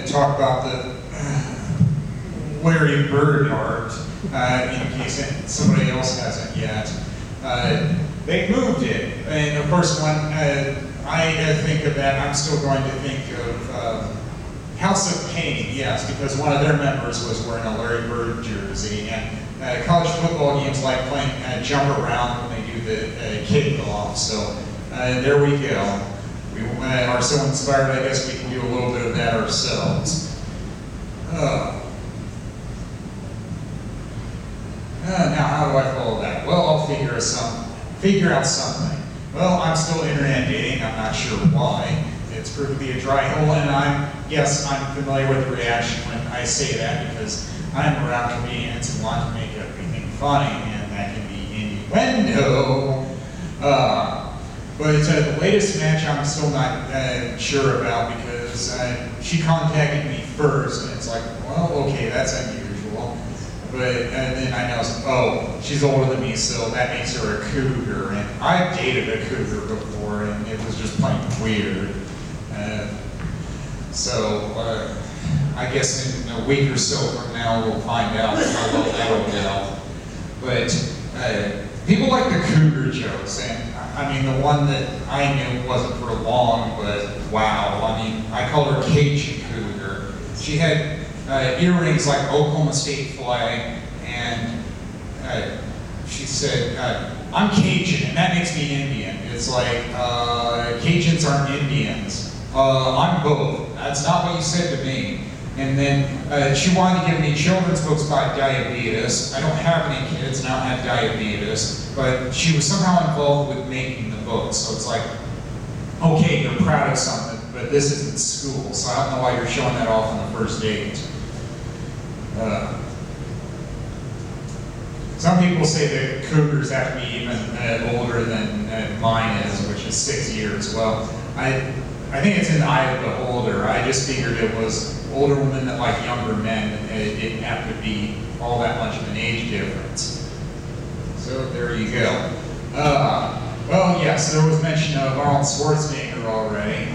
talk about the Larry Bird art, in case somebody else hasn't yet. They moved it, and of course when I think of that, I'm still going to think of House of Pain, yes, because one of their members was wearing a Larry Bird jersey, and college football games like playing jump around when they do the kickoff, so there we go. We are so inspired, I guess we can do a little bit of that ourselves. Now, how do I follow that? Well, I'll figure out something. Well, I'm still internet dating. I'm not sure why. It's proved to be a dry hole, and I'm familiar with the reaction when I say that because I'm around comedians and want to make everything funny, and that can be innuendo. But the latest match I'm still not sure about because she contacted me first, and it's like, well, okay, that's unusual. But then I know, oh, she's older than me, so that makes her a cougar. And I've dated a cougar before, and it was just plain weird. So I guess in a week or so from now, we'll find out how well that'll go. But people like the cougar jokes, and I mean, the one that I knew wasn't for long, but wow, I mean, I called her Cajun Cougar. She had earrings like Oklahoma State flag, and she said, I'm Cajun, and that makes me Indian. It's like, Cajuns aren't Indians. I'm both. That's not what you said to me. And then she wanted to give me children's books about diabetes. I don't have any kids, and I don't have diabetes, but she was somehow involved with making the books. So it's like, okay, you're proud of something, but this isn't school, so I don't know why you're showing that off on the first date. Some people say that cougars have to be even older than mine is, which is 6 years. Well, I think it's in the eye of the beholder. I just figured it was older women that like younger men, and it didn't have to be all that much of an age difference. So there you go. Well, yes, there was mention of Arnold Schwarzenegger already.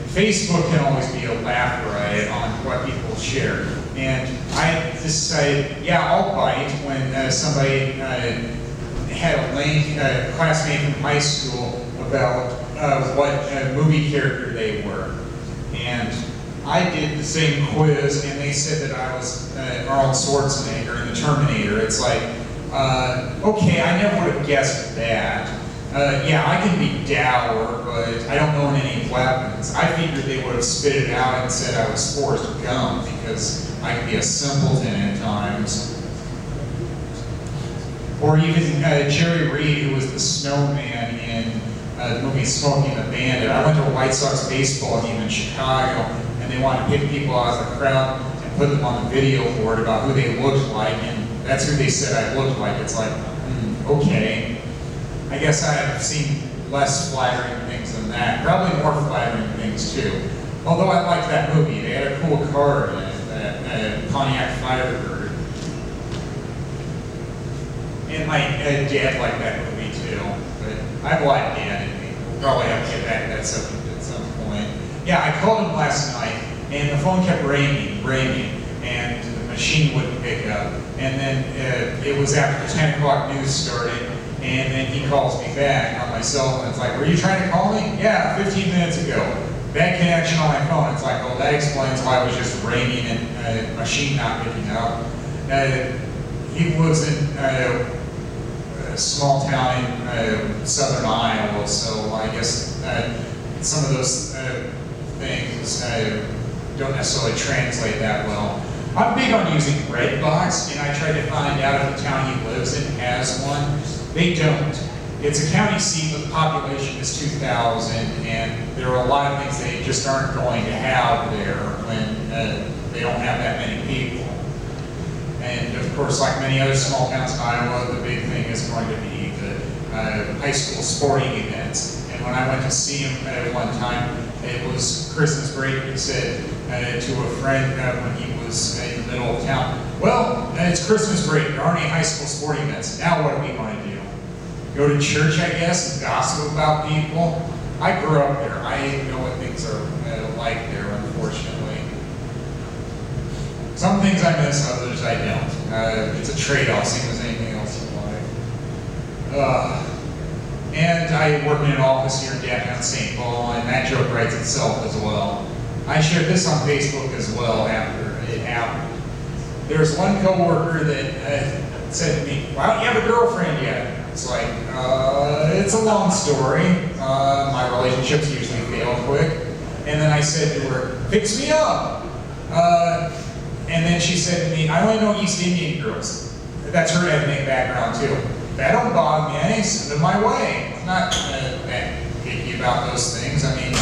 Facebook can always be a laugh riot on what people share. And I decided, yeah, I'll bite when somebody had a link, a classmate from high school, about what movie character they were. And I did the same quiz, and they said that I was Arnold Schwarzenegger in The Terminator. It's like, okay, I never would have guessed that. Yeah, I can be dour, but I don't own any weapons. I figured they would have spit it out and said I was Forrest Gump, because I can be a simpleton at times. Or even Jerry Reed, who was the snowman in the movie Smokey and the Bandit. I went to a White Sox baseball game in Chicago, and they wanted to pick people out of the crowd and put them on the video board about who they looked like, and that's who they said I looked like. It's like, okay. I guess I've seen less flattering things than that. Probably more flattering things too. Although I liked that movie. They had a cool car in it, that Pontiac Firebird. And my dad liked that movie too. But I have a lot of dad in me. We'll probably have to get back to that subject at some point. Yeah, I called him last night, and the phone kept ringing, and the machine wouldn't pick up. And then it was after the 10 o'clock news started. And then he calls me back on my cell phone. It's like, were you trying to call me? Yeah, 15 minutes ago. Bad connection on my phone. It's like, well, that explains why it was just ringing and a machine not picking up. He lives in a small town in southern Iowa, so I guess some of those things don't necessarily translate that well. I'm big on using Redbox, and I tried to find out if the town he lives in has one. They don't. It's a county seat, but the population is 2,000, and there are a lot of things they just aren't going to have there when they don't have that many people. And of course, like many other small towns in Iowa, the big thing is going to be the high school sporting events. And when I went to see him at one time, it was Christmas break. He said to a friend when he was in the middle of town, well, it's Christmas break. There aren't any high school sporting events. Now what are we going to do? Go to church, I guess, and gossip about people? I grew up there. I know what things are like there, unfortunately. things I miss, others I don't. It's a trade-off, same as anything else in life. And I work in an office here in downtown St. Paul, and that joke writes itself as well. I shared this on Facebook as well after it happened. There's one coworker that said to me, "Why don't you have a girlfriend yet?" It's like, it's a long story. My relationships usually fail quick. And then I said to her, "Fix me up." And then she said to me, "I only know East Indian girls." That's her ethnic background too. That don't bother me any, send them my way. I'm not that picky about those things. I mean,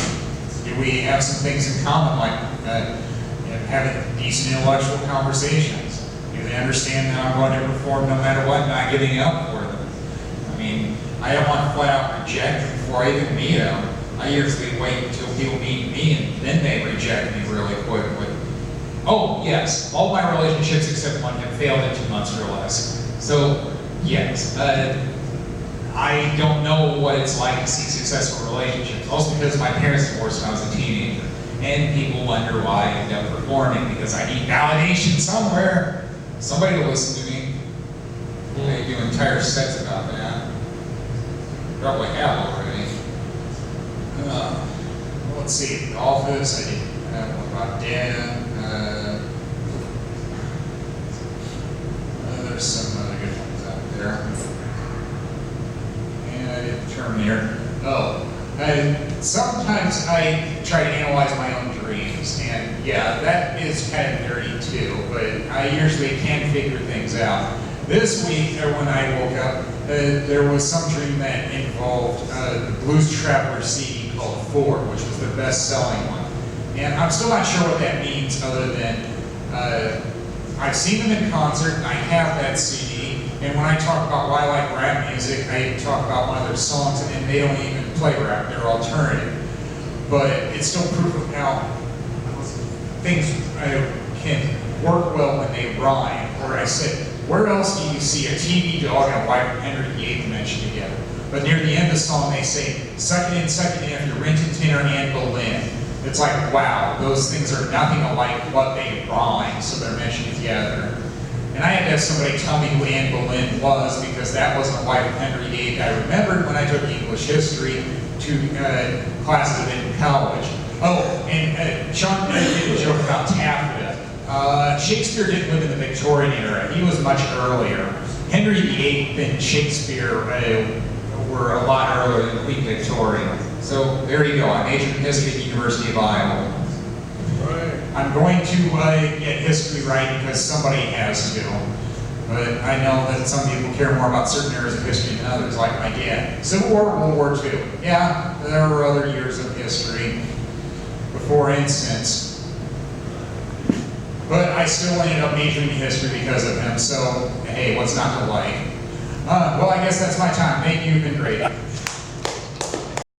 do we have some things in common, like having decent intellectual conversations? Do they understand that I'm going to perform no matter what, not giving up for them? I mean, I don't want to flat out reject them before I even meet them. I usually wait until people meet me and then they reject me really quickly. Oh, yes, all my relationships except one have failed in 2 months or less. So, yes, I don't know what it's like to see successful relationships, also because my parents divorced when I was a teenager. And people wonder why I end up performing, because I need validation somewhere. Somebody will listen to me. They do entire sets about that. Probably have already. Let's see, The Office, I did one about Dan. There's some other good ones out there. And I did Terminator. Sometimes I try to analyze my own dreams, and yeah, that is kind of nerdy too, but I usually can figure things out. This week, when I woke up, there was some dream that involved the Blues Traveler CD called Ford, which was the best-selling one. And I'm still not sure what that means, other than I've seen them in concert, and I have that CD, and when I talk about why I like rap music, I talk about one of their songs, and they don't even play rap, they're alternative. But it's still proof of how things can work well when they rhyme. Or I said, where else do you see a TV dog and a wife of Henry VIII mentioned together? But near the end of the song they say, suck it in after Renton, Tinner, and Berlin. It's like, wow, those things are nothing alike, but they rhyme, so they're mentioned together. And I had to have somebody tell me who Anne Boleyn was, because that wasn't a wife of Henry VIII. I remembered when I took English history 2 classes of it in college. Oh, and Sean did a joke about taffeta. Shakespeare didn't live in the Victorian era. He was much earlier. Henry VIII and Shakespeare were a lot earlier than Queen Victoria. So there you go. I majored in history at the University of Iowa. Right. I'm going to get history right because somebody has to. But I know that some people care more about certain areas of history than others, like my dad. Civil War, World War II. Yeah, there were other years of history before instance. But I still ended up majoring in history because of him, so hey, what's not to like? Well, I guess that's my time. Thank you, you've been great.